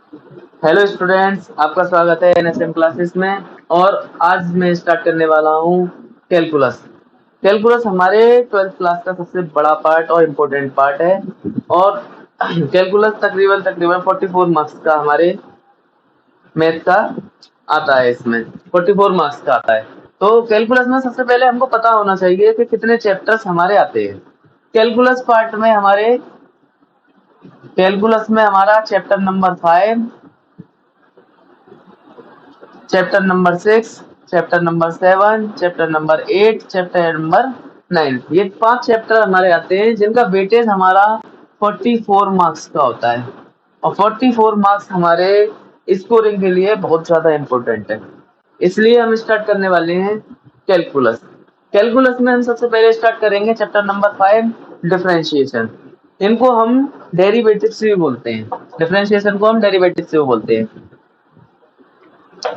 Hello students, आपका स्वागत है एनएसएम क्लासेस में। और आज मैं स्टार्ट करने वाला हूँ कैलकुलस। कैलकुलस हमारे 12th क्लास का सबसे बड़ा पार्ट और इम्पोर्टेंट पार्ट है। और कैलकुलस तकरीबन तकरीबन 44 मार्क्स का हमारे मैथ का आता है। इसमें 44 मार्क्स का आता है। तो कैलकुलस में सबसे पहले हमको पता होना चाहिए कि कितने चैप्टर्स हमारे आते हैं। कैलकुलस पार्ट में हमारे कैलकुलस में हमारा chapter number 5, chapter number 6, chapter number 7, chapter number 8, chapter number 9, ये 5 चैप्टर हमारे आते हैं जिनका वेटेज हमारा 44 मार्क्स का होता है। और 44 मार्क्स हमारे स्कोरिंग के लिए बहुत ज्यादा इम्पोर्टेंट है। इसलिए हम स्टार्ट करने वाले हैं कैलकुलस। कैलकुलस में हम सबसे पहले स्टार्ट करेंगे चैप्टर नंबर 5, डिफरेंशिएशन। इनको हम डेरिवेटिव से भी बोलते हैं। डिफरेंशिएशन को हम डेरिवेटिव से भी बोलते हैं।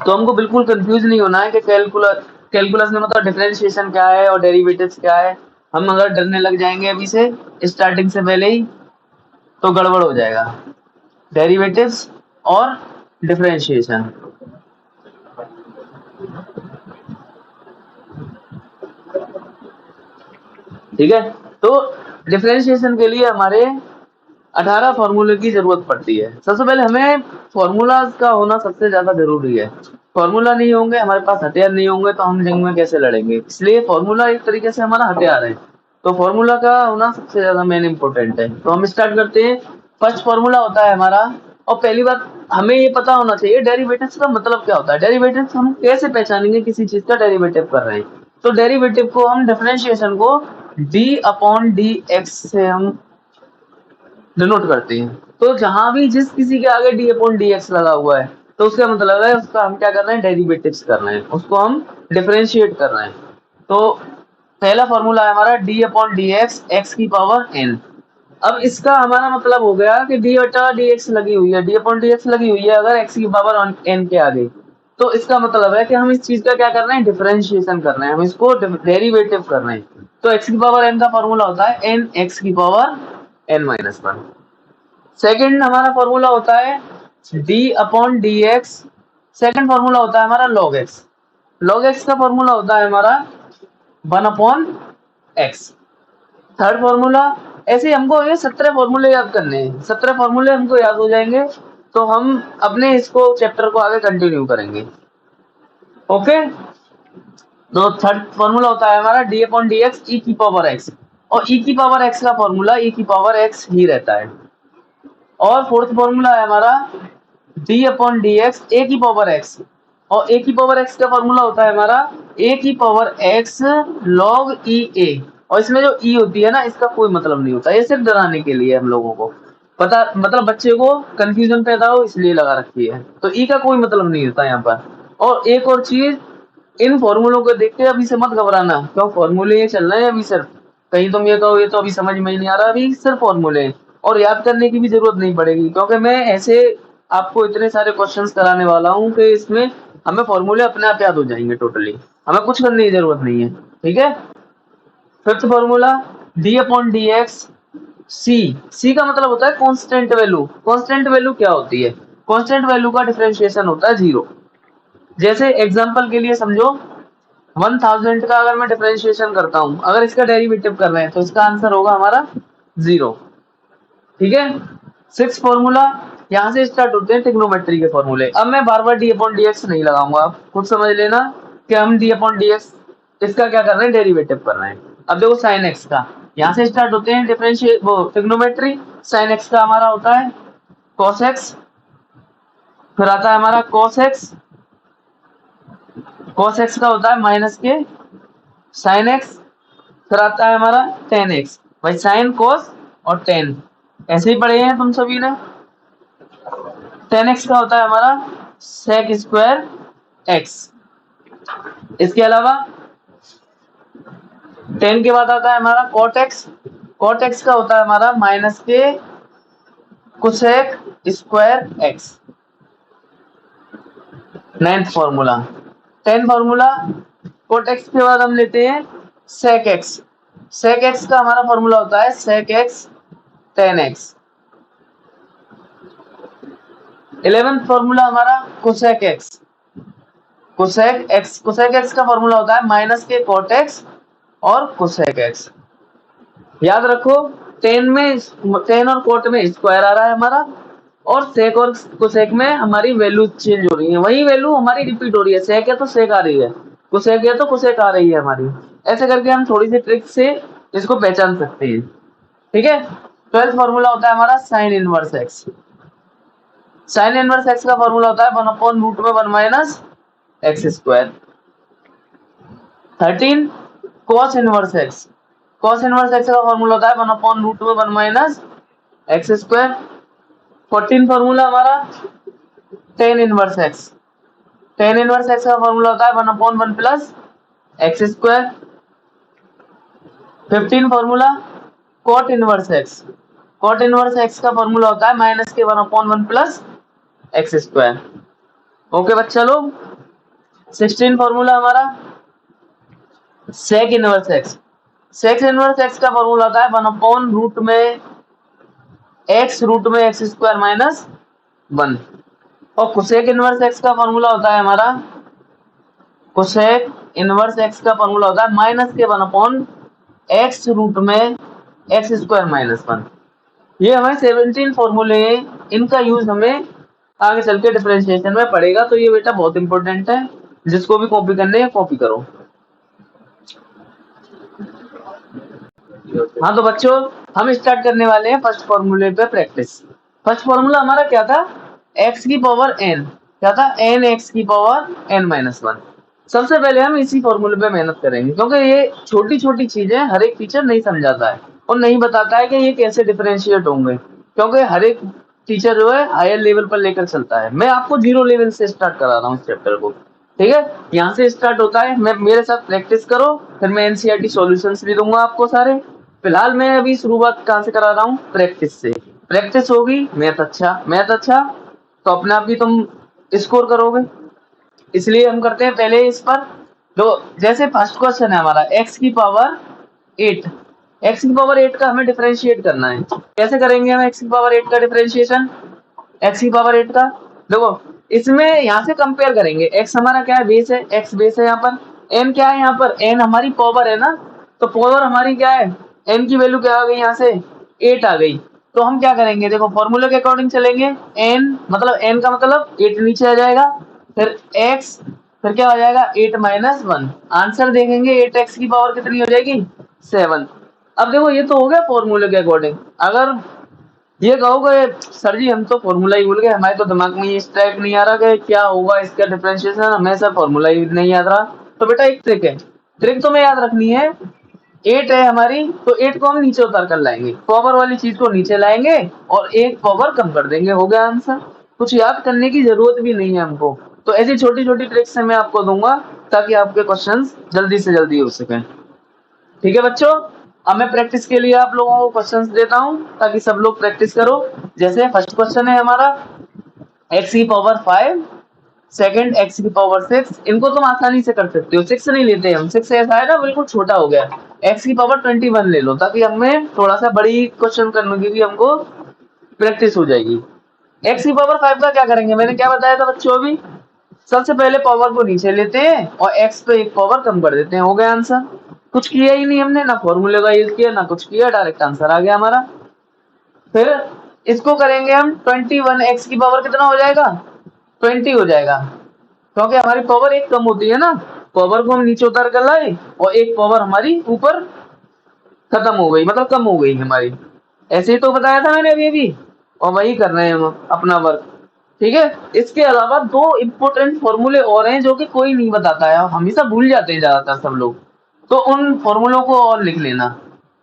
तो हमको बिल्कुल कंफ्यूज नहीं होना है कि कैलकुलस कैलकुलस में मतलब डिफरेंशिएशन क्या है और डेरिवेटिव्स क्या है। हम अगर डरने लग जाएंगे अभी से स्टार्टिंग से पहले ही तो गड़बड़ हो जाएगा। डेरिवेटिव्स और डिफरेंशिएशन, ठीक है। तो डिफरेंशिएशन के लिए हमारे 18 फॉर्मूले की जरूरत पड़ती है। सबसे पहले हमें फॉर्मूलाज का होना सबसे ज्यादा जरूरी है। फॉर्मूला नहीं होंगे, हमारे पास हथियार नहीं होंगे तो हम जंग में कैसे लड़ेंगे। इसलिए फॉर्मूला एक तरीके से हमारा हथियार है। तो फॉर्मूला का होना सबसे ज्यादा मेन इंपॉर्टेंट है। तो हम स्टार्ट करते हैं। फर्स्ट फॉर्मूला होता है हमारा। और पहली बात हमें ये पता होना चाहिए डेरिवेटिव्स का मतलब क्या होता है। डेरिवेटिव्स हम कैसे पहचानेंगे किसी चीज का डेरिवेटिव कर रहे हैं। तो डेरिवेटिव को हम डिफरेंशिएशन को डी अपॉन डी एक्स से हम डिनोट करते हैं। तो जहां भी जिस किसी के आगे डी अपॉन डी एक्स लगा हुआ है तो उसका मतलब है उसका हम क्या कर रहे हैं, डेरिवेटिव्स कर रहे हैं, उसको हम डिफरेंशिएट कर रहे हैं। तो पहला फॉर्मूला है हमारा D upon D x x की पावर एन। अब इसका हमारा मतलब हो गया कि डी बटा डी एक्स लगी हुई है, डी अपॉन डी एक्स लगी हुई है अगर एक्स की पावर एन के आगे। तो इसका मतलब है कि हम इस चीज का क्या कर रहे हैं, डिफरेंशिएशन कर रहे हैं, हम इसको डेरिवेटिव कर रहे हैं। तो एक्स की पावर एन का फॉर्मूला होता है एन एक्स की power n minus one. Second हमारा फॉर्मूला होता है d upon D x. Second formula होता है हमारा लॉग एक्स। लॉग एक्स का फॉर्मूला होता है हमारा 1/x। थर्ड फॉर्मूला, ऐसे हमको ये 17 फॉर्मूले याद करने हैं। 17 फॉर्मूले हमको याद हो जाएंगे तो हम अपने इसको चैप्टर को आगे कंटिन्यू करेंगे। ओके। तो थर्ड फॉर्मूला होता है हमारा डी अपॉन डी एक्स ई की पावर एक्स। और ई की पावर एक्स का फॉर्मूला ई की पावर एक्स ही रहता है। और फोर्थ फॉर्मूला है हमारा डी अपॉन डी एक्स ए की पावर एक्स। और ए की पावर एक्स का फॉर्मूला होता है हमारा ए की पावर एक्स लॉग ई ए। और इसमें जो ई होती है ना, इसका कोई मतलब नहीं होता, ये सिर्फ डराने के लिए हम लोगों को पता, मतलब बच्चे को कंफ्यूजन पैदा हो इसलिए लगा रखी है। तो ई का कोई मतलब नहीं होता यहाँ पर। और एक और चीज, इन फॉर्मूलों को देख के अभी से मत घबराना, क्यों फॉर्मूले ये चल रहे हैं अभी सिर्फ। कहीं तुम ये कहो ये तो अभी समझ में ही नहीं आ रहा, अभी सिर्फ फॉर्मूले हैं। और याद करने की भी जरूरत नहीं पड़ेगी क्योंकि मैं ऐसे आपको इतने सारे क्वेश्चंस कराने वाला हूँ कि इसमें हमें फॉर्मूले अपने आप याद हो जाएंगे टोटली। हमें कुछ करने की जरूरत नहीं है, ठीक है। Fifth formula D upon D X C. C का मतलब होता है कांस्टेंट वैल्यू। कांस्टेंट वैल्यू क्या होती है? कांस्टेंट वैल्यू का डिफरेंशिएशन होता है जीरो। जैसे एग्जांपल के लिए समझो, 1000 का अगर मैं डिफरेंशिएशन करता हूं, अगर इसका डेरिवेटिव कर रहे हैं तो इसका आंसर होगा हमारा जीरो, ठीक है। सिक्स फॉर्मूला, यहां से स्टार्ट होते हैं ट्रिग्नोमेट्री के फॉर्मूले। अब मैं बार बार डी अपॉन डी एक्स नहीं लगाऊंगा, आप खुद समझ लेना कि हम डी अपॉन डी एक्स इसका क्या कर रहे हैं, डेरिवेटिव कर रहे हैं। अब देखो साइन एक्स का, यहां से स्टार्ट होते हैं डिफरेंशिएट वो ट्रिग्नोमेट्री। साइन एक्स का हमारा होता है कॉस एक्स, फिर आता है हमारा कॉस एक्स। कॉस एक्स का होता है माइनस के साइन एक्स। फिर आता है हमारा टेन एक्स। भाई साइन कॉस और टेन ऐसे ही पढ़े हैं तुम सभी ने। टेन एक्स का होता है हमारा सेक स्क्वायर एक्स। इसके अलावा टेन के बाद आता है हमारा कॉट एक्स। कॉट एक्स का होता है हमारा माइनस के cosec square x. Ninth formula, ten formula. Cot x के बाद हम लेते हैं सेक एक्स। सेक एक्स का हमारा फॉर्मूला होता है sec x tan x. 11th formula हमारा कोसेक एक्स। कोसेक एक्स का फॉर्मूला होता है माइनस के कोट एक्स और कोसेक एक्स। याद रखो 10 और कोट में स्क्वायर आ रहा है हमारा, और सेक और कोसेक में हमारी वैल्यू चेंज हो रही है, वही वैल्यू हमारी रिपीट हो रही है, सेक है तो सेक आ रही है, कोसेक है तो कोसेक आ रही है हमारी। ऐसे करके हम थोड़ी सी ट्रिक से इसको पहचान सकते हैं। ठीक है। 12th फॉर्मूला होता है हमारा sine inverse x. Sine inverse x का फॉर्मूला होता है 1/√1 minus x square. 13 cos inverse x. Cos inverse x का फॉर्मूला होता है 1/√1 माइनस एक्स स्क्वायर। 14 फॉर्मूला हमारा tan inverse x. Tan inverse x का फॉर्मूला होता है 1/1 plus x square. 15 formula cot inverse x. Cot inverse x का formula होता है माइनस के 1/1 प्लस एक्स स्क्वायर। ओके बच्चा लोग। 16 फॉर्मूला हमारा sec inverse x. Sec inverse x का फॉर्मूला होता है 1/√एक्स स्क्वायर माइनस 1। और कोसेक इनवर्स एक्स का फॉर्मूला होता है हमारा, कोसेक इनवर्स एक्स का फॉर्मूला होता है माइनस के 1/एक्स स्क्वायर माइनस 1। ये हमें 17 फॉर्मूले हैं, इनका यूज हमें आगे चल के डिफरेंशिएशन में पड़ेगा, तो ये बेटा बहुत इंपॉर्टेंट है, जिसको भी कॉपी करने है कॉपी करो। हाँ तो बच्चों हम स्टार्ट करने वाले हैं फर्स्ट फॉर्मूले पे प्रैक्टिस। फर्स्ट फॉर्मूला हमारा क्या था, एक्स की पावर एन। क्या था, एन एक्स की पावर एन माइनस 1। सबसे पहले हम इसी फॉर्मूले पे मेहनत करेंगे, क्योंकि ये छोटी छोटी चीजें हर एक टीचर नहीं समझाता है और नहीं बताता है कि ये कैसे डिफरेंशिएट होंगे, क्योंकि हर एक टीचर जो है हायर लेवल पर लेकर चलता है। मैं आपको 0 लेवल से स्टार्ट करा रहा हूँ इस चैप्टर को। ठीक है, यहाँ से स्टार्ट होता है, मैं मेरे साथ प्रैक्टिस करो, फिर मैं एनसीईआरटी सॉल्यूशंस भी दूंगा आपको सारे। फिलहाल मैं अभी शुरुआत कहाँ से करा रहा हूँ, प्रैक्टिस से। प्रैक्टिस होगी मैथ अच्छा तो अपने आप भी तुम स्कोर करोगे, इसलिए हम करते हैं पहले इस पर। तो जैसे फर्स्ट क्वेश्चन है हमारा एक्स की पावर 8। एक्स की पावर 8 का हमें डिफरेंशिएट करना है। कैसे करेंगे हम एक्स की पावर 8 का डिफरेंशिएशन, एक्स की पावर 8 का देखो, इसमें यहाँ से कंपेयर करेंगे। एक्स हमारा क्या है, बेस है, एक्स बेस है यहाँ पर। एन क्या है, यहाँ पर एन हमारी पावर है ना, तो पावर हमारी क्या है, एन की वैल्यू क्या आ गई, यहाँ से 8 आ गई। तो हम क्या करेंगे, देखो फॉर्मूले के अकॉर्डिंग चलेंगे। एन मतलब एन का मतलब 8 नीचे आ जाएगा, फिर एक्स, फिर क्या हो जाएगा 8 माइनस 1। आंसर देखेंगे 8x की पावर कितनी हो जाएगी, 7। अब देखो ये तो हो गया फॉर्मूले के अकॉर्डिंग। अगर ये कहोगे सर जी हम तो फॉर्मूला ही भूल गए, हमारे तो दिमाग में ये स्ट्राइक नहीं आ रहा कि क्या होगा इसका डिफरेंशिएशन, हमें सर फॉर्मूला ही नहीं याद रहा, तो बेटा एक ट्रिक है, ट्रिक तुम्हें याद रखनी है। 8 है हमारी, तो 8 को हम नीचे उतार कर लाएंगे, पावर वाली चीज को नीचे लाएंगे और एक पावर कम कर देंगे, हो गया आंसर। कुछ याद करने की जरूरत भी नहीं है हमको। तो ऐसी छोटी छोटी ट्रिक्स मैं आपको दूंगा ताकि आपके क्वेश्चंस जल्दी से जल्दी हो सके। ठीक है बच्चों, अब मैं प्रैक्टिस के लिए आप लोगों को क्वेश्चंस देता हूं ताकि सब लोग प्रैक्टिस करो। जैसे फर्स्ट क्वेश्चन है हमारा x की पावर 5, सेकंड x की पावर 6। इनको तुम आसानी से कर सकते हो, 6 नहीं लेते हम, 6 ऐसा है ना बिल्कुल छोटा हो गया। x की पावर 21 ले लो, ताकि हमें थोड़ा सा बड़ी क्वेश्चन करने की भी हमको प्रैक्टिस हो जाएगी। x की पावर 5 का क्या करेंगे, मैंने क्या बताया था बच्चों अभी, सबसे पहले पावर को नीचे लेते हैं और x पे एक पावर कम कर देते हैं, हो गया आंसर। कुछ किया ही नहीं हमने, ना फॉर्मूले का यूज किया ना कुछ किया, डायरेक्ट आंसर आ गया हमारा। फिर इसको करेंगे हम 21, x की पावर कितना हो जाएगा, 20 हो जाएगा, क्योंकि हमारी पावर एक कम होती है ना, पावर को हम नीचे उतार कर लाए और एक पावर हमारी ऊपर खत्म हो गई, मतलब कम हो गई हमारी। ऐसे ही तो बताया था मैंने अभी और वही कर रहे हैं हम अपना वर्क। ठीक है, इसके अलावा 2 इंपॉर्टेंट फॉर्मूले और हैं जो कि कोई नहीं बताता है, हमेशा भूल जाते हैं ज्यादातर सब लोग, तो उन फॉर्मूलों को और लिख लेना।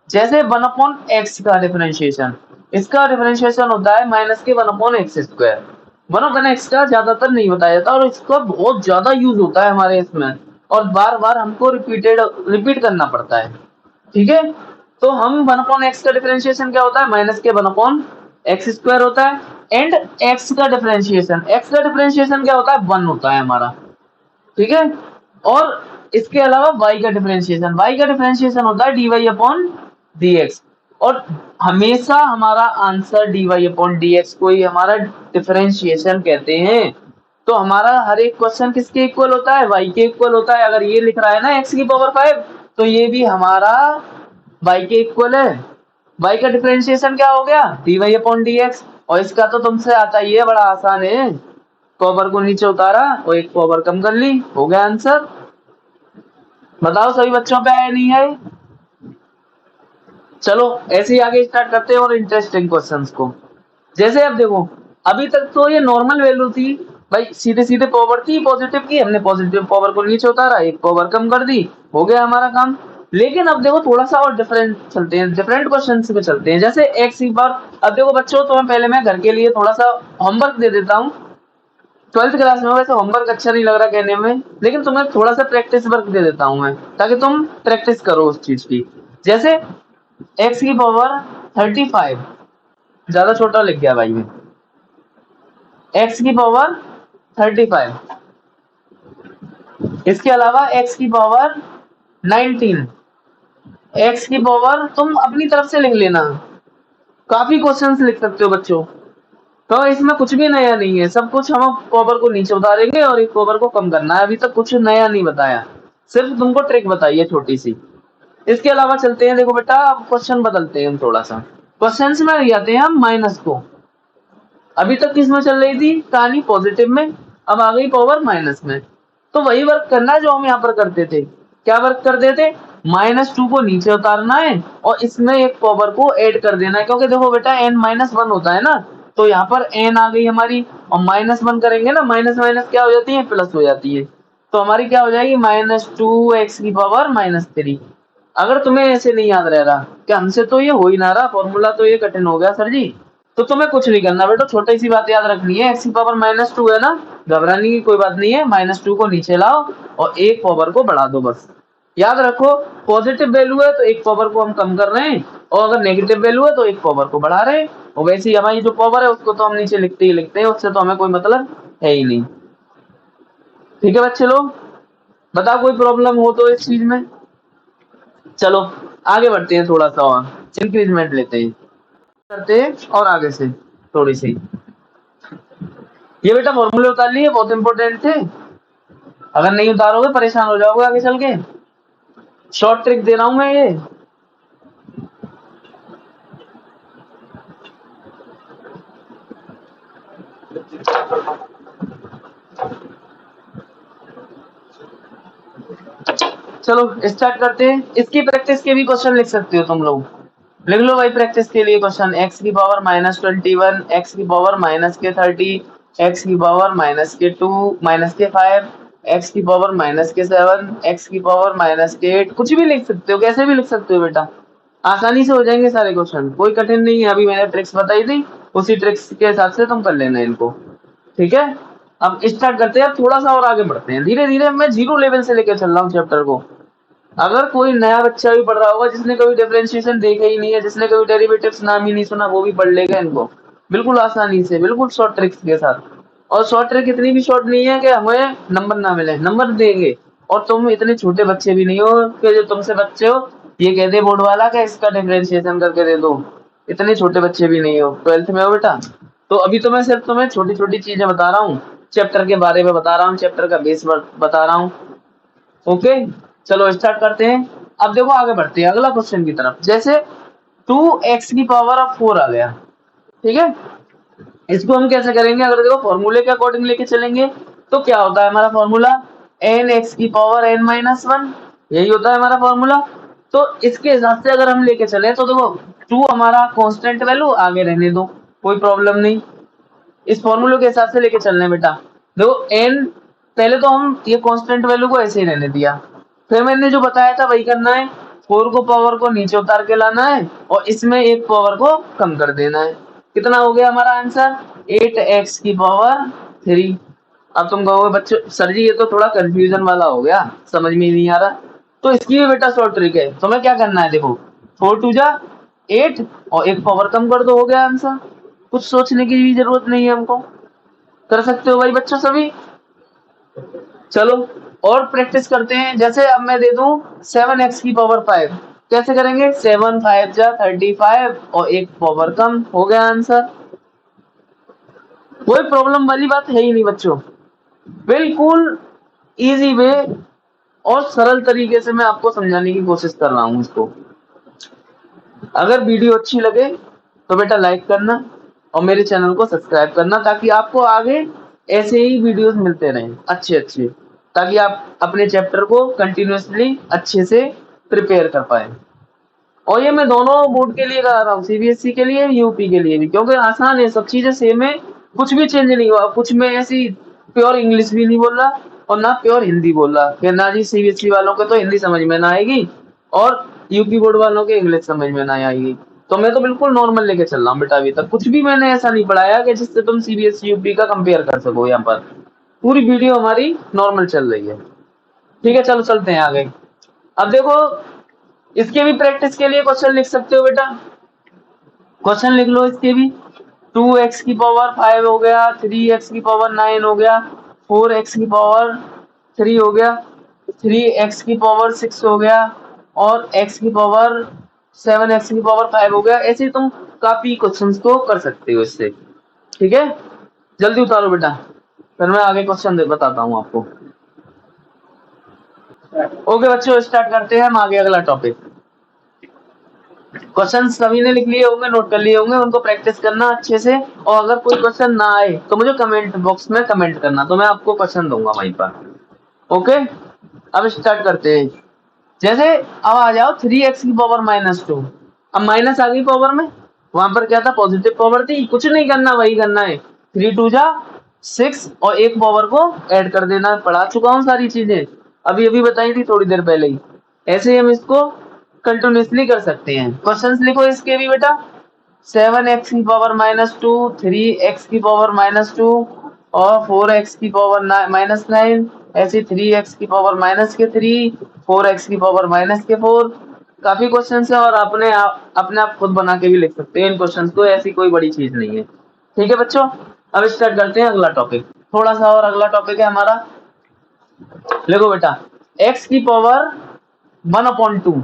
जैसे 1/x का डिफरेंशिएशन, इसका डिफरेंशिएशन होता है माइनस के 1/x स्क्वायर। 1/x का ज्यादातर नहीं बताया जाता और इसका बहुत ज्यादा यूज होता है हमारे इसमें, और बार बार हमको रिपीट करना पड़ता है। ठीक है, तो हम 1/x का डिफरेंशिएशन क्या होता है, माइनस के 1/x स्क्वायर होता है। एंड x का डिफरेंशिएशन क्या होता है, 1 होता है हमारा। ठीक है, और इसके अलावा y का डिफरेंशिएशन होता है dy अपॉन dx। और हमेशा हमारा आंसर dy/dx को ही हमारा डिफरेंशिएशन कहते हैं। तो हमारा हर एक क्वेश्चन किसके इक्वल होता है? y के इक्वल होता है। अगर ये लिख रहा है ना x की पावर 5, तो ये भी हमारा y के इक्वल है। y का डिफरेंशिएशन क्या हो गया? dy/dx। और इसका तो तुमसे आता ही है, बड़ा आसान है। पावर को नीचे उतारा और एक पावर कम कर ली, हो गया आंसर। बताओ सभी बच्चों पे आया नहीं है? चलो ऐसे ही आगे स्टार्ट करते हैं और इंटरेस्टिंग क्वेश्चंस को। जैसे अब देखो, अभी तक तो ये नॉर्मल वैल्यू थी भाई, सीधे सीधे पावर थी पॉजिटिव की, हमने पॉजिटिव पावर को नीचे उतारा, एक पावर कम कर दी, हो गया हमारा काम। लेकिन अब देखो थोड़ा सा और डिफरेंट चलते हैं, डिफरेंट क्वेश्चन पे चलते हैं। जैसे एक्स की बार, अब देखो बच्चों, तो पहले मैं घर के लिए थोड़ा सा होमवर्क दे देता हूँ। 12th क्लास में वैसे होमवर्क अच्छा नहीं लग रहा कहने में, लेकिन तुम्हें थोड़ा सा प्रैक्टिस वर्क दे देता हूँ मैं, ताकि तुम प्रैक्टिस करो उस चीज की। जैसे एक्स की पावर 35, ज्यादा छोटा लिख गया भाई मैं, एक्स की पावर 35। इसके अलावा एक्स की पावर 19, एक्स की पावर तुम अपनी तरफ से लिख लेना, काफी क्वेश्चंस लिख सकते हो बच्चों। तो इसमें कुछ भी नया नहीं है, सब कुछ हम पावर को नीचे उतारेंगे और एक पावर को कम करना है। अभी तक कुछ नया नहीं बताया, सिर्फ तुमको ट्रिक बताई है छोटी सी। इसके अलावा चलते हैं, देखो बेटा अब क्वेश्चन बदलते हैं हम थोड़ा सा। क्वेश्चन में आ जाते हैं हम माइनस को। अभी तक किसमें चल रही थी कहानी? पॉजिटिव में, अब आ गई पावर माइनस में। तो वही वर्क करना है जो हम यहाँ पर करते थे। क्या वर्क करते थे? -2 को नीचे उतारना है और इसमें एक पावर को ऐड कर देना है, क्योंकि देखो बेटा n-1 होता है ना, तो यहाँ पर n आ गई हमारी, और -1 करेंगे ना, माइनस माइनस क्या हो जाती है? प्लस हो जाती है। तो हमारी क्या हो जाएगी? -2x की पावर -3। अगर तुम्हें ऐसे नहीं याद रह रहा कि हमसे तो ये हो ही ना रहा, फॉर्मूला तो ये कठिन हो गया सर जी, तो तुम्हें कुछ नहीं करना बेटा, छोटी सी बात याद रखनी है। एक्स की पावर -2 है ना, घबराने की कोई बात नहीं है। -2 को नीचे लाओ और एक पावर को बढ़ा दो, बस याद रखो। पॉजिटिव वैल्यू है तो एक पावर को हम कम कर रहे हैं, और अगर नेगेटिव वैल्यू है तो एक पावर को बढ़ा रहे हैं। और वैसे ही हमारी जो पावर है उसको तो हम नीचे लिखते ही लिखते हैं, उससे तो हमें कोई मतलब है ही नहीं। ठीक है बच्चे लोग, बताओ कोई प्रॉब्लम हो तो इस चीज में। चलो आगे बढ़ते हैं, थोड़ा सा और इंक्रीजमेंट लेते हैं, करते हैं और आगे से थोड़ी सी। ये बेटा फॉर्मूले उतार लिए, बहुत इंपॉर्टेंट थे, अगर नहीं उतारोगे परेशान हो जाओगे आगे चल के। शॉर्ट ट्रिक दे रहा हूं मैं ये। चलो स्टार्ट करते हैं। इसकी प्रैक्टिस के भी क्वेश्चन लिख सकते हो तुम लोग, लिख लो भाई प्रैक्टिस के लिए क्वेश्चन। एक्स की पावर -21, एक्स की पावर -30, एक्स की पावर -2, -5, एक्स की पावर -7, एक्स की पावर -8, कुछ भी लिख सकते हो, कैसे भी लिख सकते हो बेटा, आसानी से हो जाएंगे सारे क्वेश्चन, कोई कठिन नहीं है। अभी मैंने ट्रिक्स बताई थी, उसी ट्रिक्स के हिसाब से तुम कर लेना इनको, ठीक है। अब स्टार्ट करते हैं, अब थोड़ा सा और आगे बढ़ते हैं धीरे धीरे। मैं 0 लेवल से लेकर चल रहा हूँ चैप्टर को। अगर कोई नया बच्चा भी पढ़ रहा होगा, जिसने कभी डिफरेंशिएशन देखा ही नहीं है, जिसने कभी डेरिवेटिव्स नाम ही नहीं सुना, वो भी पढ़ लेगा इनको बिल्कुल आसानी से, बिल्कुल शॉर्ट ट्रिक्स के साथ। और शॉर्ट ट्रिक इतनी भी शॉर्ट नहीं है कि हमें नंबर ना मिले, नंबर देंगे। और तुम इतने छोटे बच्चे भी नहीं हो कि जो तुमसे बच्चे हो ये कह दे बोर्ड वाला कि इसका डिफरेंशिएशन करके दे दो, इतने छोटे बच्चे भी नहीं हो, 12th में हो बेटा। तो अभी तो मैं सिर्फ तुम्हें छोटी छोटी चीजें बता रहा हूँ, चैप्टर के बारे में बता रहा हूँ, चैप्टर का बेस बता रहा हूँ। ओके चलो स्टार्ट करते हैं। अब देखो आगे बढ़ते हैं अगला क्वेश्चन की तरफ। जैसे 2x की पावर ऑफ 4 आ गया, ठीक है। इसको हम कैसे करेंगे? अगर देखो फॉर्मूले के अकॉर्डिंग लेके चलेंगे तो क्या होता है हमारा फॉर्मूला? n(x की पावर n-1), यही होता है हमारा फॉर्मूला। तो इसके हिसाब से अगर हम लेके चले तो देखो 2 हमारा कांस्टेंट वैल्यू, आगे रहने दो, कोई प्रॉब्लम नहीं। इस फॉर्मूले के हिसाब से लेके चलने बेटा। देखो n, पहले तो हम ये कांस्टेंट वैल्यू को ऐसे ही रहने दिया, फिर मैंने जो बताया था वही करना है। 4 को पावर को नीचे उतार के लाना है और इसमें एक पावर को कम कर देना है। कितना हो गया हमारा आंसर? 8x की पावर 3। अब तुम कहोगे बच्चों सर जी ये तो थोड़ा कंफ्यूजन वाला हो गया, समझ में ही नहीं आ रहा। तो इसकी भी बेटा शॉर्ट ट्रिक है, तुम्हें क्या करना है, देखो 4 2 जा 8 और एक पावर कम कर दो, हो गया आंसर। कुछ सोचने की भी जरूरत नहीं है हमको, कर सकते हो भाई बच्चों सभी। चलो और प्रैक्टिस करते हैं। जैसे अब मैं दे दूं 7x की पावर 5, कैसे करेंगे? 7 5 जा 35 और एक पावर कम, हो गया आंसर। कोई प्रॉब्लम वाली बात है ही नहीं बच्चों, बिल्कुल इजी वे और सरल तरीके से मैं आपको समझाने की कोशिश कर रहा हूँ इसको। अगर वीडियो अच्छी लगे तो बेटा लाइक करना और मेरे चैनल को सब्सक्राइब करना, ताकि आपको आगे ऐसे ही वीडियोस मिलते रहें अच्छे, ताकि आप अपने चैप्टर को कंटिन्यूअसली अच्छे से प्रिपेयर कर पाए। और ये मैं दोनों बोर्ड के लिए करा रहा हूँ, सीबीएसई के लिए, यूपी के लिए भी, क्योंकि आसान है, सब चीजें सेम है, कुछ भी चेंज नहीं हुआ। कुछ में ऐसी प्योर इंग्लिश भी नहीं बोल रहा और ना प्योर हिंदी बोल रहा कि ना जी सीबीएसई वालों को तो हिंदी समझ में ना आएगी और यूपी बोर्ड वालों के इंग्लिश समझ में ना आएगी। तो मैं तो बिल्कुल नॉर्मल लेके चल रहा हूँ बेटा। अभी तक कुछ भी मैंने ऐसा नहीं पढ़ाया कि जिससे तुम सीबीएसई यूपी का कंपेयर कर सको। यहाँ पर पूरी वीडियो हमारी नॉर्मल चल रही है। ठीक है, चलो चलते हैं आगे। अब देखो, इसके भी प्रैक्टिस के लिए क्वेश्चन लिख सकते हो बेटा, क्वेश्चन लिख लो इसके भी। 2x की पावर 5 हो गया, 3x की पावर 9 हो गया, 4x की पावर 3 हो गया, 3x की पावर 6 हो गया और x की पावर 7x की पावर 5 हो गया। ऐसे तुम काफी क्वेश्चंस को कर सकते हो इससे। ठीक है, जल्दी उतारो बेटा, फिर मैं आगे क्वेश्चन बताता हूँ आपको। ओके बच्चों, स्टार्ट करते हैं हम आगे अगला टॉपिक। क्वेश्चन सभी ने लिख लिए होंगे, नोट कर लिए होंगे, उनको प्रैक्टिस करना अच्छे से। और अगर कोई क्वेश्चन ना आए तो मुझे कमेंट बॉक्स में कमेंट करना, तो मैं आपको क्वेश्चन दूंगा वहीं पर। ओके, अब स्टार्ट करते हैं। जैसे अब आ जाओ 3x की पावर -2। अब माइनस आ गई पावर में, वहां पर क्या था? पॉजिटिव पावर थी। कुछ नहीं करना, वही करना है, 3 2 जा 6 और एक पावर को ऐड कर देना। पढ़ा चुका हूँ सारी चीजें, अभी बताई थी थोड़ी देर पहले ही। ऐसे ही हम इसको कंटिन्यूसली कर सकते हैं। क्वेश्चंस लिखो इसके भी बेटा। 7x की पावर -2, 3x की पावर -2 और 4x की पावर -9, ऐसे 3x की पावर -3, 4x की पावर -4। काफी क्वेश्चंस है और अपने आप खुद बना के भी लिख सकते हैं इन क्वेश्चंस को, ऐसी कोई बड़ी चीज नहीं है। ठीक है बच्चों, अब स्टार्ट करते हैं अगला टॉपिक। थोड़ा सा और अगला टॉपिक है हमारा। देखो बेटा, x की पावर 1/2।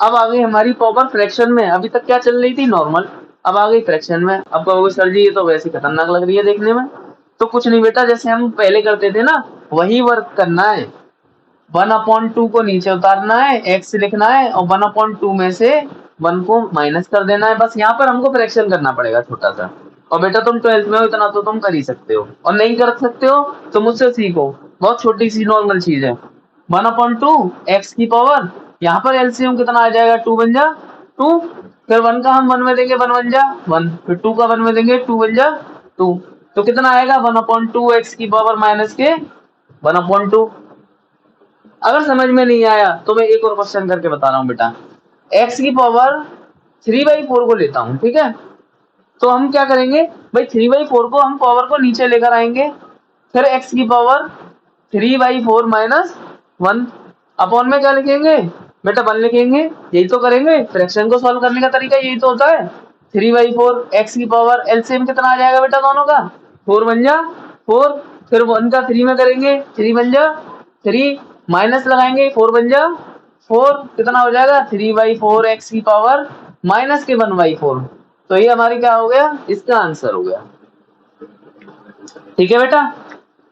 अब आ गई हमारी पावर फ्रैक्शन में। अभी तक क्या चल रही थी? नॉर्मल। अब आ गई फ्रैक्शन में। अब कहोगे सर जी ये तो वैसे खतरनाक लग रही है देखने में। तो कुछ नहीं बेटा, जैसे हम पहले करते थे ना, वही वर्क करना है। 1/2 को नीचे उतारना है, x लिखना है और 1/2 में से 1 को माइनस कर देना है। बस यहाँ पर हमको फ्रैक्शन करना पड़ेगा छोटा सा। और बेटा तुम 12th में हो, इतना तो तुम कर ही सकते हो। और नहीं कर सकते हो तो मुझसे सीखो, बहुत छोटी सी नॉर्मल चीज है। 1/2 x की पावर, यहाँ पर एलसीएम कितना आ जाएगा? 2 बन जा 2, फिर 1 का हम 1 में देंगे, 1 बन जा 1, फिर 2 का 1 में देंगे, 2 बन जा 2। तो कितना आएगा? 1/2 x की पावर माइनस के 1/2। अगर समझ में नहीं आया तो मैं एक और क्वेश्चन करके बता रहा हूँ बेटा। x की पावर 3/4 को लेता हूँ, ठीक है? तो हम क्या करेंगे भाई, 3/4 को हम पावर को नीचे लेकर आएंगे, फिर x की पावर 3/4 -1 अपॉन में क्या लिखेंगे बेटा? 1 लिखेंगे। यही तो करेंगे, फ्रैक्शन को सॉल्व करने का तरीका यही तो होता है। 3/4 x की पावर, एलसीएम कितना आ जाएगा बेटा दोनों का? 4 बन जा 4, फिर 1 का 3 में करेंगे, 3 बन जा 3, माइनस लगाएंगे, 4 बन जा 4, कितना हो जाएगा? 3/4 x की पावर माइनस के 1/4। तो ये हमारी क्या हो गया? इसका आंसर हो गया। ठीक है बेटा,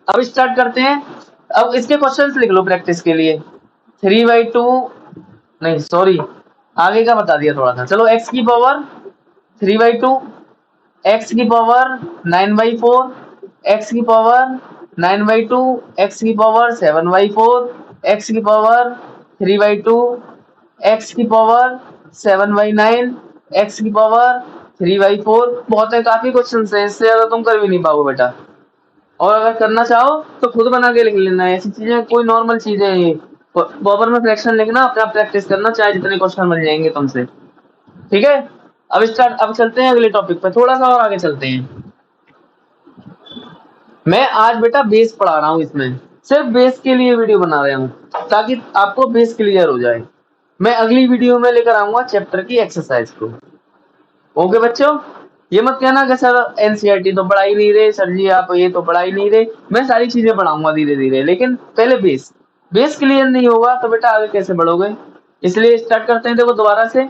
अब स्टार्ट करते हैं। अब इसके क्वेश्चंस लिख लो प्रैक्टिस के लिए। 3/2 नहीं सॉरी, आगे का बता दिया थोड़ा सा। चलो x की पावर 3/2, x की पावर 9/4, x की पावर 9/2, x की पावर 7/4, x की पावर 3/2, x की पावर 7/9, x की पावर 3/4। बहुत है, काफी क्वेश्चन है, इससे ज्यादा तुम कर भी नहीं पाओगे बेटा। और अगर करना चाहो तो खुद बना के लिख लेना है, ऐसी चीजें कोई नॉर्मल चीजें हैं ये। पावर में फ्रैक्शन लिखना, अपने आप प्रैक्टिस करना, चाहे जितने क्वेश्चन बन जाएंगे तुमसे। ठीक है, अब चलते हैं अगले टॉपिक पे, थोड़ा सा और आगे चलते हैं। मैं आज बेटा बेस पढ़ा रहा हूँ, इसमें सिर्फ बेस के लिए वीडियो बना रहा हूँ, ताकि आपको बेस क्लियर हो जाए। मैं अगली वीडियो में लेकर आऊंगा चैप्टर की एक्सरसाइज को। ओके बच्चों, ये मत कहना कि सर एनसीईआरटी तो पढ़ा ही नहीं रहे, सर जी आप ये तो पढ़ा ही नहीं रहे। मैं सारी चीजें पढ़ाऊंगा धीरे धीरे, लेकिन पहले बेस क्लियर नहीं होगा तो बेटा आगे कैसे बढ़ोगे? इसलिए स्टार्ट करते हैं। देखो दोबारा से,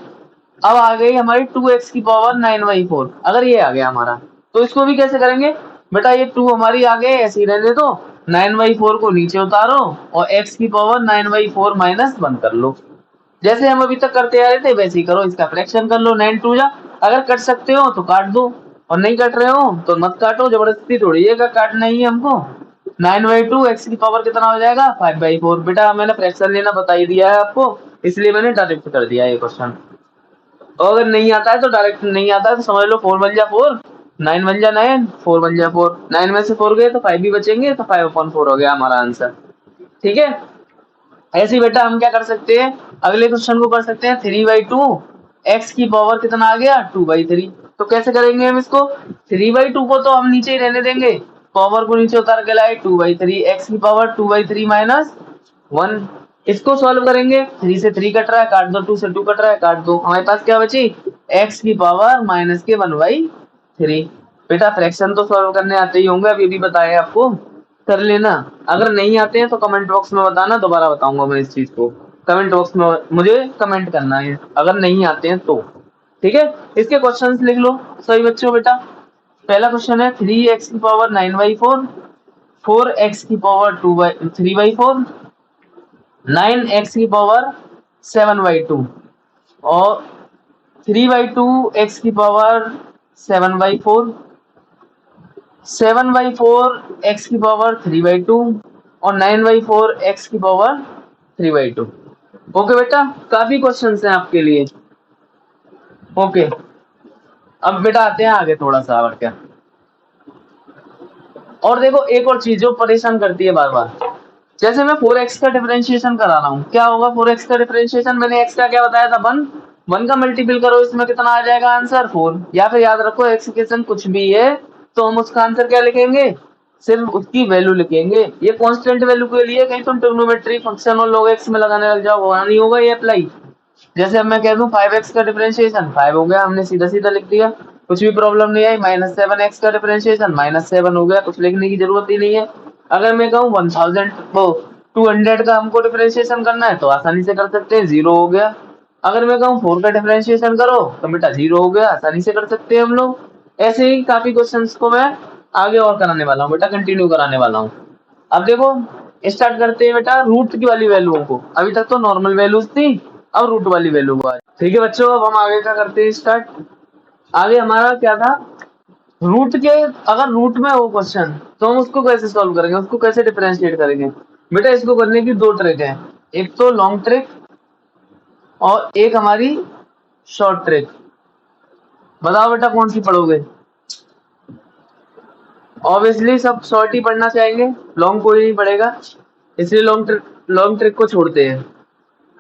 अब आ गई हमारी 2x की पावर 9/4। अगर ये आ गया हमारा, तो इसको भी कैसे करेंगे बेटा, ये 2 हमारी आ गए, ऐसे ही रहने दो, 9/4 को नीचे उतारो और x की पावर 9/4 माइनस 1 कर लो। जैसे हम अभी तक करते आ रहे थे वैसे ही करो, इसका फ्रैक्शन कर लो 9 2 जा। अगर कट सकते हो तो काट दो, और नहीं कट रहे हो तो मत काटो, जबरदस्ती थोड़ी है काटना ही है हमको। 9/2 x की पावर कितना हो जाएगा 5/4। बेटा मैंने फ्रैक्शन लेना बता ही दिया है आपको, इसलिए मैंने डायरेक्ट कर दिया ये क्वेश्चन। और अगर नहीं आता है तो डायरेक्ट नहीं आता है तो समझ लो 4 1 जा 4, 9 1 जा 9, 4 1 जा 4, 9 में से 4 गए तो 5 भी बचेंगे, तो 5/4 हो गया हमारा आंसर। ठीक है, ऐसे ही बेटा हम क्या कर सकते हैं, अगले क्वेश्चन को कर सकते हैं 3/2 x की पावर कितना आ गया 2/3। तो कैसे करेंगे हम इसको, 3/2 को तो हम नीचे ही रहने देंगे, पावर को नीचे उतार के लाए 2/3, x की पावर 2/3 माइनस 1। इसको सॉल्व करेंगे, 3 से 3 कट रहा है काट दो, 2 से 2 कट रहा है काट दो, हमारे पास क्या बची x की पावर माइनस के 1/3। बेटा फ्रैक्शन तो सॉल्व करने आते ही होंगे, अभी भी बताया आपको, कर लेना। अगर नहीं आते हैं तो कमेंट बॉक्स में बताना, दोबारा बताऊंगा मैं इस चीज को। कमेंट बॉक्स में मुझे कमेंट करना है अगर नहीं आते हैं तो। ठीक है, इसके क्वेश्चंस लिख लो सही बच्चों। बेटा पहला क्वेश्चन है 3x की पावर 9/4, 4x की पावर 3/4, 9x की पावर 7/2 और 3/2 x की पावर 7/4, 7/4 x की पावर 3/2 और 9/4 x की पावर 3/2। ओके बेटा, काफी क्वेश्चंस हैं आपके लिए। ओके, अब बेटा आते हैं आगे थोड़ा सा, और क्या। और देखो एक और चीज जो परेशान करती है बार बार, जैसे मैं 4x का डिफरेंशिएशन करा रहा हूँ, क्या होगा 4x का डिफरेंशिएशन, मैंने x का क्या बताया था 1, 1 का मल्टीपल करो इसमें कितना आ जाएगा आंसर 4। या फिर याद रखो एक्सप्रेशन कुछ भी है तो हम उसका आंसर क्या लिखेंगे, सिर्फ उसकी वैल्यू लिखेंगे। ये कांस्टेंट वैल्यू के लिए कहीं तुम ट्रिग्नोमेट्री फंक्शन और log x में लगाने लग जाओ, वहां नहीं होगा ये अप्लाई। जैसे अब मैं कह दूं 5x का डिफरेंशिएशन 5 हो गया, हमने सीधा सीधा लिख दिया, कुछ भी प्रॉब्लम नहीं आई। -7x का डिफरेंशिएशन -7 हो गया, कुछ लिखने की जरूरत ही नहीं है। अगर मैं कहूँ 1000 वो 200 का हमको डिफरेंशिएशन करना है तो आसानी से कर सकते हैं, 0 हो गया। अगर मैं कहूँ 4 का डिफरेंशिएशन करो तो बेटा 0 हो गया, आसानी से कर सकते हैं हम लोग। ऐसे ही काफी क्वेश्चंस को मैं आगे और कराने वाला हूँ बेटा, कंटिन्यू कराने वाला हूँ। अब देखो स्टार्ट करते हैं बेटा रूट की वाली वैल्यूओं को, अभी तक तो नॉर्मल वैल्यूज थी, अब रूट वाली वैल्यू को। ठीक है बच्चों, अब हम आगे क्या करते हैं स्टार्ट। आगे हमारा क्या था, रूट के, अगर रूट में हो क्वेश्चन तो हम उसको कैसे सॉल्व करेंगे, उसको कैसे डिफरेंशिएट करेंगे। बेटा इसको करने की 2 ट्रिक है, एक तो लॉन्ग ट्रिक और एक हमारी शॉर्ट ट्रिक। बताओ बेटा कौन सी पढ़ोगे। ऑब्वियसली सब शॉर्ट ही पढ़ना चाहेंगे, लॉन्ग कोई नहीं पढ़ेगा, इसलिए लॉन्ग ट्रिक को छोड़ते हैं।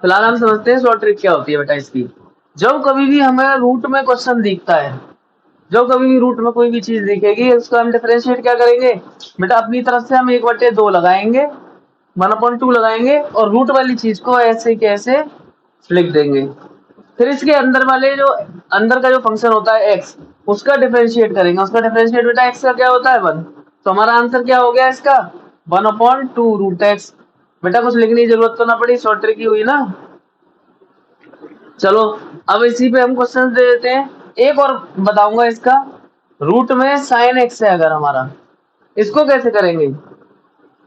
फिलहाल हम समझते हैं शॉर्ट ट्रिक क्या होती है बेटा इसकी। जब कभी भी हमें रूट में क्वेश्चन दिखता है, जब कभी भी रूट में कोई भी चीज दिखेगी उसको हम डिफरेंशिएट क्या करेंगे बेटा, अपनी तरफ से हम 1/2 लगाएंगे, 1/2 लगाएंगे और रूट वाली चीज को ऐसे कैसे लिख देंगे। फिर इसके अंदर वाले जो अंदर का जो फंक्शन होता है एक्स, उसका डिफरेंशिएट करेंगे, उसका डिफरेंशिएट बेटा एक्स का क्या होता है 1, तो हमारा आंसर क्या हो गया इसका 1/2 रूट एक्स। बेटा कुछ लिखने की जरूरत तो ना पड़ी, शॉर्ट ट्रिक ही हुई ना। चलो अब इसी पे हम क्वेश्चन दे देते हैं। एक और बताऊंगा इसका, रूट में साइन एक्स है अगर हमारा, इसको कैसे करेंगे,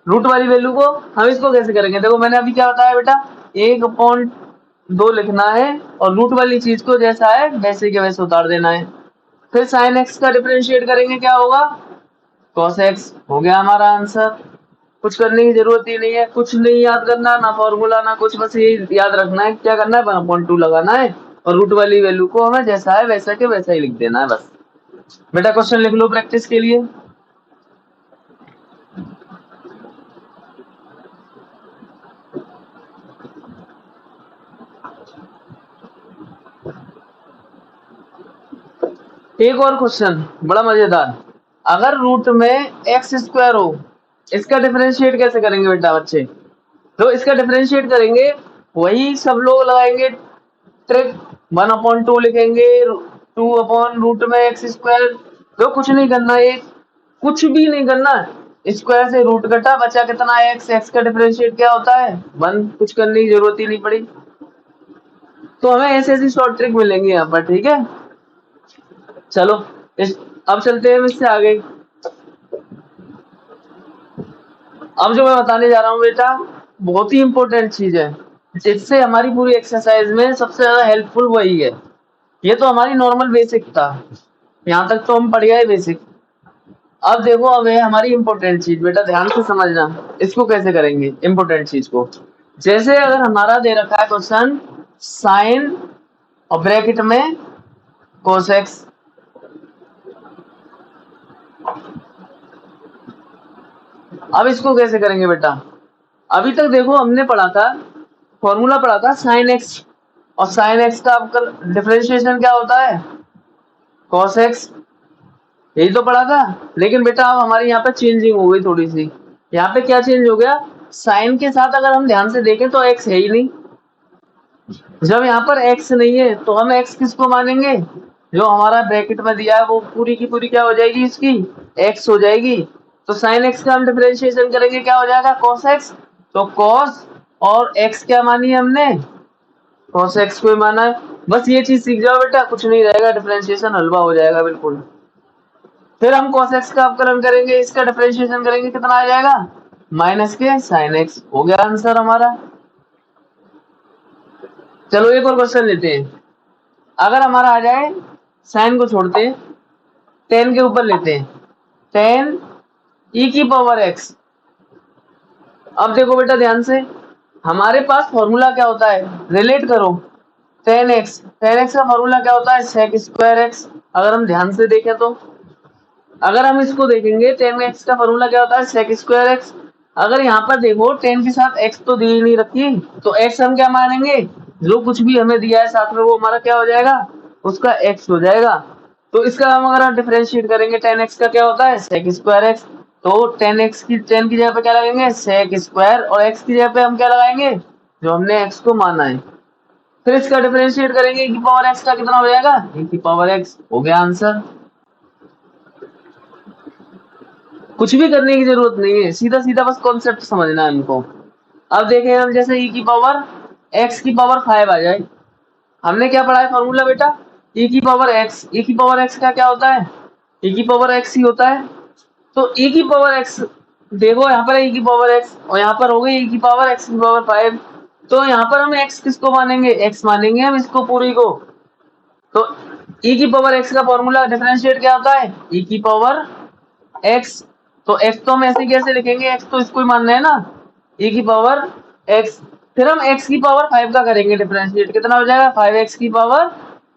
रूट वाली वैल्यू को हम इसको कैसे करेंगे। देखो मैंने अभी क्या बताया बेटा, 1/2 लिखना है और रूट वाली चीज को जैसा है वैसे के वैसे उतार देना है। फिर साइन एक्स का डिफरेंशिएट करेंगे, क्या होगा cos एक्स, हो गया हमारा आंसर। कुछ करने की जरूरत ही नहीं है, कुछ नहीं याद करना, ना फॉर्मूला ना कुछ, बस ये याद रखना है क्या करना है 1/2 लगाना है और रूट वाली वैल्यू को हमें जैसा है वैसा के वैसा ही लिख देना है बस। बेटा क्वेश्चन लिख लो प्रैक्टिस के लिए। एक और क्वेश्चन बड़ा मजेदार, अगर रूट में x² हो, इसका डिफरेंशिएट कैसे करेंगे बेटा बच्चे। तो इसका डिफरेंशिएट करेंगे, वही सब लोग लगाएंगे ट्रिक, 1/2 लिखेंगे, 2/रूट में x²। तो कुछ नहीं करना है, कुछ भी नहीं करना, स्क्वायर से रूट कटा, बचा कितना एक्स, एक्स का डिफरेंशिएट क्या होता है 1, कुछ करने की जरूरत ही नहीं पड़ी। तो हमें ऐसी ऐसी शॉर्ट ट्रिक मिलेंगी यहाँ पर, ठीक है। चलो अब चलते हैं इससे आगे। अब जो मैं बताने जा रहा हूँ बेटा, बहुत ही इंपॉर्टेंट चीज है, जिससे हमारी पूरी एक्सरसाइज में सबसे ज्यादा हेल्पफुल वही है। ये तो हमारी नॉर्मल बेसिक था, यहाँ तक तो हम पढ़ गए बेसिक। अब देखो, अब है हमारी इंपॉर्टेंट चीज, बेटा ध्यान से समझना। इसको कैसे करेंगे इंपॉर्टेंट चीज को? जैसे अगर हमारा दे रखा है क्वेश्चन साइन और ब्रैकेट में कोसेक्स, अब इसको कैसे करेंगे बेटा? अभी तक देखो हमने पढ़ा था, फॉर्मूला पढ़ा था साइन एक्स, और साइन एक्स का आपका डिफरेंशिएशन क्या होता है? कॉस एक्स, यही तो पढ़ा था। लेकिन बेटा अब हमारी यहाँ पे चेंजिंग हो गई थोड़ी सी। यहाँ पे क्या चेंज हो गया? साइन के साथ अगर हम ध्यान से देखें तो एक्स है ही नहीं। जब यहाँ पर एक्स नहीं है तो हम एक्स किसको मानेंगे? जो हमारा ब्रैकेट में दिया है वो पूरी की पूरी क्या हो जाएगी? इसकी एक्स हो जाएगी। तो साइन एक्स का हम डिफरेंशिएशन करेंगे, क्या हो जाएगा? Cos x. तो कॉस और एक्स क्या मानी है हमने? कॉस एक्स को ही माना है। बस ये चीज सीख जाओ बेटा, कुछ नहीं रहेगा, डिफरेंशिएशन हलवा हो जाएगा बिल्कुल। फिर हम cos x का अवकलन करेंगे, इसका डिफरेंशिएशन करेंगे, कितना आ जाएगा? माइनस के साइन एक्स। हो गया आंसर हमारा। चलो एक और क्वेश्चन लेते हैं। अगर हमारा आ जाए, साइन को छोड़ते हैं, टेन के ऊपर लेते हैं, टेन ई की पावर एक्स। अब देखो बेटा ध्यान से, हमारे पास फॉर्मूला क्या होता है? रिलेट करो, टेन एक्स, टेन एक्स का फॉर्मूला क्या होता है? Sec square x. अगर हम ध्यान से देखें तो, अगर हम इसको देखेंगे, टेन एक्स का फॉर्मूला क्या होता है? Sec square x. अगर यहाँ पर देखो टेन के साथ एक्स तो दी ही नहीं रखी, तो एक्स हम क्या मानेंगे? जो कुछ भी हमें दिया है साथ में वो हमारा क्या हो जाएगा? उसका एक्स हो जाएगा। तो इसका हम अगर डिफरेंशिएट करेंगे, टेन एक्स का क्या होता है? Sec square x. तो टेन एक्स की, टेन की जगह पे क्या लगाएंगे? सेक स्क्वायर, और एक्स की जगह पे हम क्या लगाएंगे? जो हमने एक्स को माना है। फिर इसका डिफरेंशिएट करेंगे, e की पावर एक्स का कितना हो जाएगा? e की पावर एक्स। हो गया आंसर। कुछ भी करने की जरूरत नहीं है, सीधा सीधा बस कॉन्सेप्ट समझना है हमको। अब देखें हम, जैसे e की पावर x की पावर 5 आ जाए। हमने क्या पढ़ा है फॉर्मूला बेटा? e की पावर x, e की पावर x का क्या होता है? e की पावर x ही होता है। तो e की पावर x, देखो यहाँ पर है e की पावर x, और यहाँ पर हो गई e की पावर x की पावर 5। तो यहाँ पर हम x किसको मानेंगे? x मानेंगे हम इसको पूरी को। तो e की पावर x का फॉर्मूला डिफरेंशिएट क्या होता है? e की पावर x। तो x तो हम ऐसे कैसे लिखेंगे? x तो इसको ही मानना है ना, e की पावर x। फिर हम x की पावर 5 का करेंगे डिफरेंशिएट, कितना हो जाएगा? 5x की पावर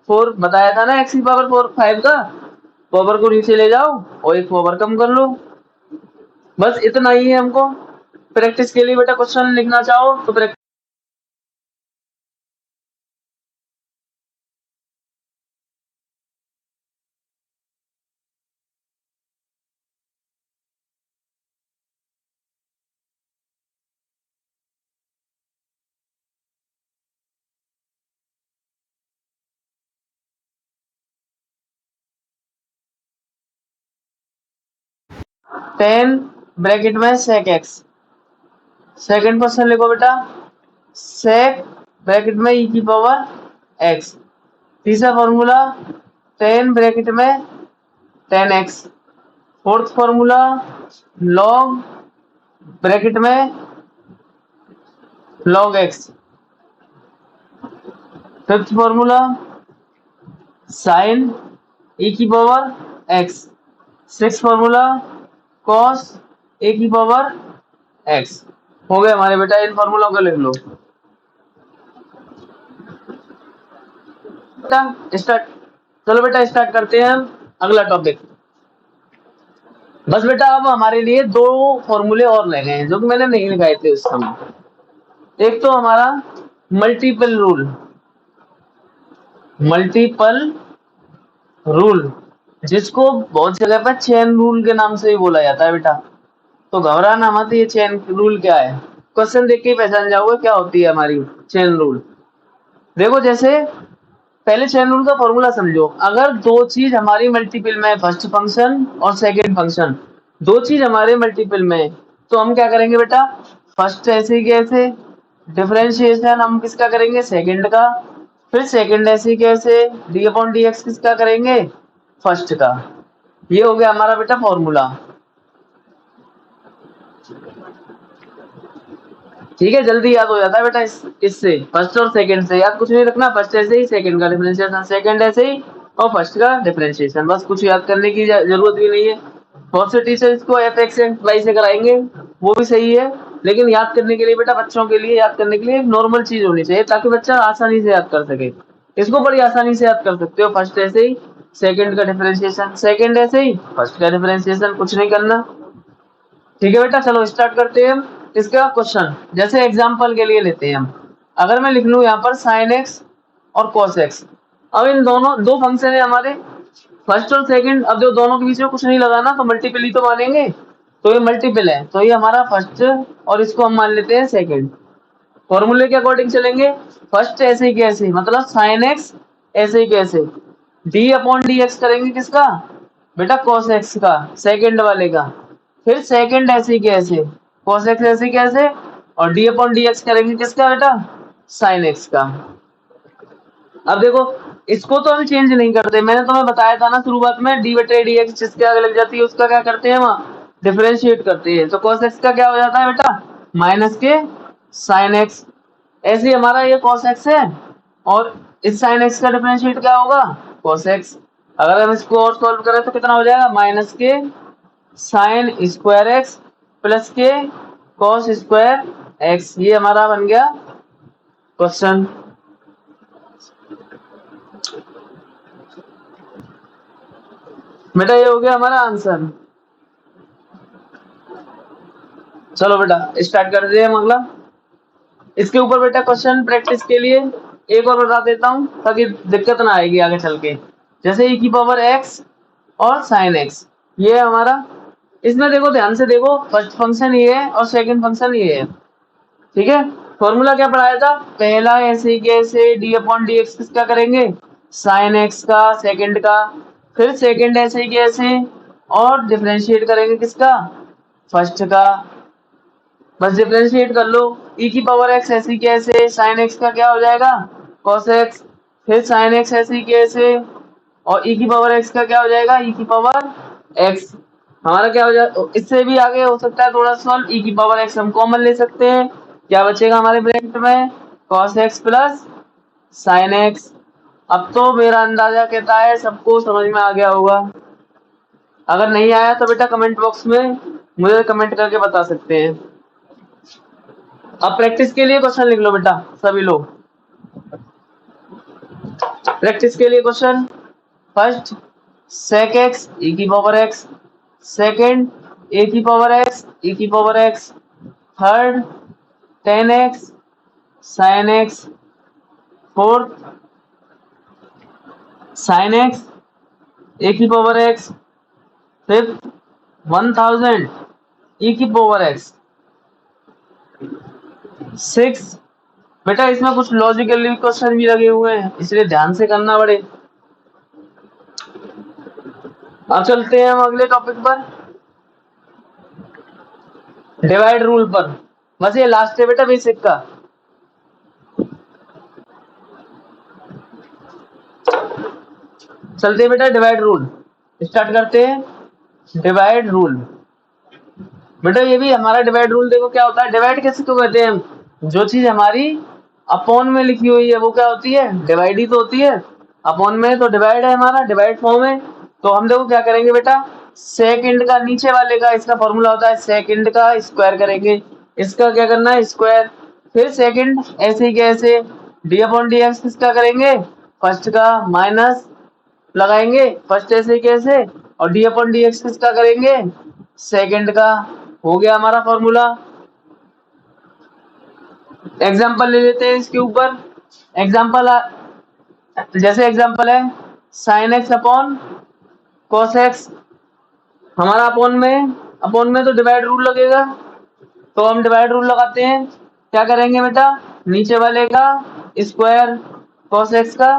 4। बताया था ना x की पावर 4 5 का। पावर को नीचे ले जाओ और एक पावर कम कर लो। बस इतना ही है हमको। प्रैक्टिस के लिए बेटा क्वेश्चन लिखना चाहो तो प्रैक्टिस। 10 ब्रैकेट में sec x। सेकंड क्वेश्चन लिखो बेटा, sec ब्रैकेट में e की पावर x। तीसरा फॉर्मूला 10 ब्रैकेट में 10x। Fourth formula log bracket में log x। Fifth formula sine e की power x। Six formula cos a की पावर x। हो गए हमारे बेटा, इन फॉर्मूलों को लिख लो बेटा। स्टार्ट, चलो बेटा स्टार्ट करते हैं हम अगला टॉपिक। बस बेटा अब हमारे लिए दो फॉर्मूले और रह गए हैं जो कि मैंने नहीं लगाए थे उस समय। एक तो हमारा मल्टीपल रूल, मल्टीपल रूल जिसको बहुत जगह पर चेन रूल के नाम से भी बोला जाता है बेटा। तो घबराना मत, ये चेन रूल क्या है, क्वेश्चन देख के ही पहचान जाओगे क्या होती है हमारी चेन रूल। देखो जैसे पहले चेन रूल का फॉर्मूला समझो। अगर दो चीज हमारी मल्टीपल में, फर्स्ट फंक्शन और सेकंड फंक्शन, दो चीज हमारे मल्टीपल में, तो हम क्या करेंगे बेटा? फर्स्ट ऐसे ही कैसे डिफरेंशिएशन हम किसका करेंगे? सेकंड का। फिर सेकंड ऐसे कैसे डी अपॉन डी एक्स किसका करेंगे, फर्स्ट का। ये हो गया हमारा बेटा फॉर्मूला। ठीक है, जल्दी याद हो जाता है बेटा इससे, फर्स्ट और सेकंड से याद कुछ नहीं रखना, फर्स्ट ऐसे ही, सेकंड का डिफरेंशिएशन, सेकंड ऐसे ही, और फर्स्ट का डिफरेंशिएशन, बस कुछ याद करने की जरूरत भी नहीं है। बहुत से टीचर इसको एफ एक्स वाई से कराएंगे, वो भी सही है, लेकिन याद करने के लिए बेटा, बच्चों के लिए याद करने के लिए एक नॉर्मल चीज होनी चाहिए, ताकि बच्चा आसानी से याद कर सके। इसको बड़ी आसानी से याद कर सकते हो, फर्स्ट ऐसे ही, सेकंड का डिफरेंशिएशन, सेकंड ऐसे ही, फर्स्ट का डिफरेंशिएशन, कुछ नहीं करना। ठीक है बेटा, चलो स्टार्ट करते हैं हम इसका क्वेश्चन। जैसे एग्जांपल के लिए लेते हैं हम, अगर मैं लिख लूं यहाँ पर साइन एक्स और कॉस एक्स, अब इन दोनों दो फंक्शन है हमारे, फर्स्ट और सेकंड, अब जो दोनों के बीच में कुछ नहीं लगाना तो मल्टीपल ही तो मानेंगे, तो ये मल्टीपल है, तो ये हमारा फर्स्ट और इसको हम मान लेते हैं सेकंड। फॉर्मूले के अकॉर्डिंग चलेंगे, फर्स्ट ऐसे ही कैसे, मतलब साइन एक्स ऐसे ही कैसे, डी अपॉन डी एक्स करेंगे किसका, बेटा कॉस एक्स का, सेकंड वाले का। फिर सेकंड ऐसे ही कैसे, cos x ऐसे ही कैसे, और d अपॉन डी एक्स करेंगे किसका बेटा, sin x का। अब देखो, इसको तो हम चेंज नहीं करते, मैंने तुम्हें बताया था ना शुरुआत में, d बटे डी एक्स जिसके आगे लग जाती है उसका क्या करते हैं, वहां डिफरेंशिएट करते हैं, तो cos x का क्या हो जाता है बेटा, माइनस के sin x। ऐसे ही हमारा ये cos x है, और इस sin x का डिफरेंशिएट क्या होगा, cos x। अगर हम इसको और सॉल्व करें तो कितना हो जाएगा, माइनस के साइन स्क्वायर एक्स प्लस के कॉस स्क्वायर एक्स। ये हमारा बन गया क्वेश्चन। बेटा ये हो गया हमारा आंसर। चलो बेटा स्टार्ट कर दिए हम अगला। इसके ऊपर बेटा क्वेश्चन प्रैक्टिस के लिए एक और बता देता हूं, ताकि दिक्कत ना आएगी आगे चल के। जैसे e की पावर x और साइन x, ये है हमारा, इसमें देखो ध्यान से देखो, फर्स्ट फंक्शन ये है और सेकंड फंक्शन ये है। ठीक है, फॉर्मूला क्या पढ़ाया था, पहला ऐसे ही कैसे डी अपॉन डी एक्स किसका करेंगे, साइन एक्स का, सेकंड का। फिर सेकंड ऐसे ही कैसे, और डिफरेंशिएट करेंगे किसका, फर्स्ट का। बस डिफरेंशिएट कर लो, e की पावर x ऐसे ही कैसे, साइन एक्स का क्या हो जाएगा, cos x। फिर साइन एक्स ऐसे ही कैसे, और e की पावर x का क्या हो जाएगा, e की पावर x। हमारा क्या हो जाए, इससे भी आगे हो सकता है थोड़ा सॉल्व, e की पावर x हम कॉमन ले सकते हैं, क्या बचेगा हमारे ब्रैकेट में, cos x plus sin x। अब तो मेरा अंदाजा कहता है सबको समझ में आ गया होगा, अगर नहीं आया तो बेटा कमेंट बॉक्स में मुझे कमेंट करके बता सकते हैं। अब प्रैक्टिस के लिए क्वेश्चन लिख लो बेटा सभी लोग, प्रैक्टिस के लिए question. First sec x e की पावर x, सेकंड a की पावर x e की power x, third tan x sin x, fourth sin x a की पावर x, फिफ्थ 1000 e की पावर x, सिक्स। बेटा इसमें कुछ लॉजिकल क्वेश्चन भी लगे हुए हैं, इसलिए ध्यान से करना पड़े। अब चलते हैं हम अगले टॉपिक पर, डिवाइड रूल पर। बस ये लास्ट है बेटा बेसिक का। चलते हैं बेटा डिवाइड रूल, स्टार्ट करते हैं डिवाइड रूल। बेटा ये भी हमारा डिवाइड रूल देखो क्या होता है, डिवाइड कैसे क्यों कहते हैं हम, जो चीज हमारी अपॉन में लिखी हुई है वो क्या होती है, डिवाइड ही तो होती है। अपॉन में तो डिवाइड है, हमारा डिवाइड फॉर्म है। तो हम देखो क्या करेंगे बेटा, सेकंड का नीचे वाले का, इसका फॉर्मूला होता है सेकंड का स्क्वायर करेंगे, इसका क्या करना है स्क्वायर। फिर सेकंड ऐसे ही कैसे, डी अपॉन डी एक्स किसका करेंगे, फर्स्ट का, माइनस लगाएंगे फर्स्ट ऐसे ही कैसे, और डी अपॉन डी एक्स किसका करेंगे, सेकंड का। हो गया हमारा फॉर्मूला। एग्जाम्पल ले लेते हैं इसके ऊपर। एग्जाम्पल जैसे एग्जाम्पल है sine x upon cos x, हमारा अपॉन में तो डिवाइड रूल लगेगा, तो हम डिवाइड रूल लगाते हैं। क्या करेंगे बेटा, नीचे वाले का स्क्वायर, कॉस एक्स का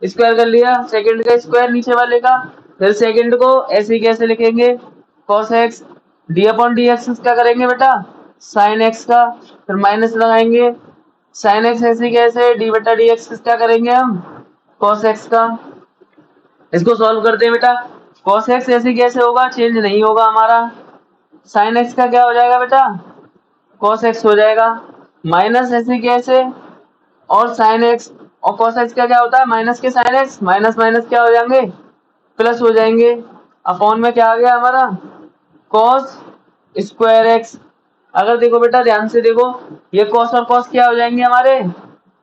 स्क्वायर कर लिया, सेकंड का स्क्वायर नीचे वाले का, फिर सेकंड को ऐसे ही कैसे लिखेंगे, cos x, D upon D x क्या करेंगे बेटा, साइन एक्स का, फिर माइनस लगाएंगे, साइन एक्स ऐसी कैसे, डी बटा डी एक्स क्या करेंगे हम, कॉस एक्स का। इसको सॉल्व करते हैं बेटा। कॉस एक्स ऐसी कैसे होगा, चेंज नहीं होगा हमारा। साइन एक्स का क्या हो जाएगा बेटा, कॉस एक्स हो जाएगा। माइनस ऐसी कैसे, और साइन एक्स और कॉस एक्स का क्या होता है, माइनस के साइन एक्स, माइनस माइनस क्या हो जाएंगे, प्लस हो जाएंगे। अपॉन में क्या आ गया हमारा, कॉस स्क्वायर एक्स। अगर देखो बेटा ध्यान से देखो, ये कॉस और कॉस क्या हो जाएंगे हमारे,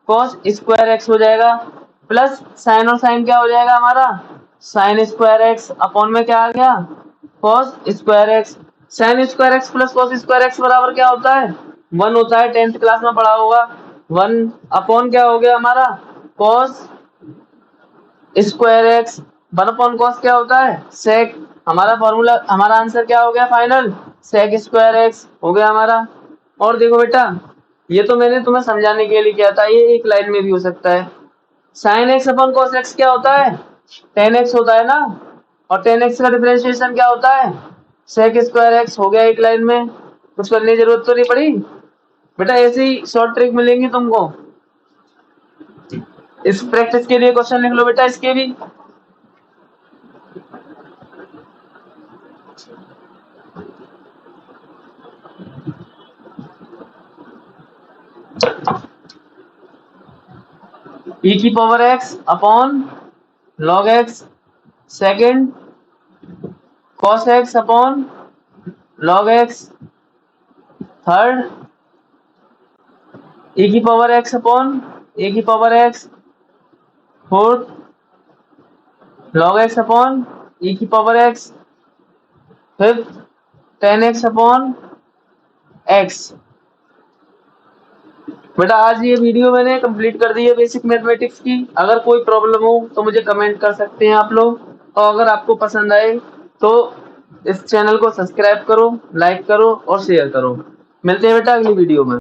कॉस स्क्वायर एक्स हो जाएगा, प्लस साइन और साइन क्या हो जाएगा हमारा, साइन स्क्वायर एक्स। अपॉन में क्या आ गया, cos square x. Sine square x plus cos square x बराबर क्या होता है, 1 होता है, 10th क्लास में पढ़ा होगा। 1 अपॉन क्या हो गया हमारा, cos square x. 1 upon cos क्या होता है, सेक। हमारा फॉर्मूला, हमारा आंसर क्या हो गया फाइनल, सेक स्क्वायर एक्स हो गया हमारा। और देखो बेटा, ये तो मैंने तुम्हें समझाने के लिए किया था, ये एक लाइन में भी हो सकता है। Sine x upon cos x क्या होता है, 10x होता है ना, और 10x का डिफरेंशिएशन क्या होता है, सेक स्क्वायर एक्स हो गया एक लाइन में। कुछ करने की जरूरत तो नहीं पड़ी बेटा, ऐसी शॉर्ट ट्रिक मिलेंगी तुमको। इस प्रैक्टिस के लिए क्वेश्चन लिख लो बेटा इसके भी। e की power x upon log x second, cos x upon log x third, e की पावर x अपॉन a की power x fourth, log x upon e की power x fifth, tan x upon x। बेटा आज ये video मैंने complete कर दी है basic mathematics की। अगर कोई प्रॉब्लम हो तो मुझे कमेंट कर सकते हैं आप लोग, और अगर आपको पसंद आए तो इस चैनल को सब्सक्राइब करो, लाइक करो और शेयर करो। मिलते हैं बेटा अगली वीडियो में।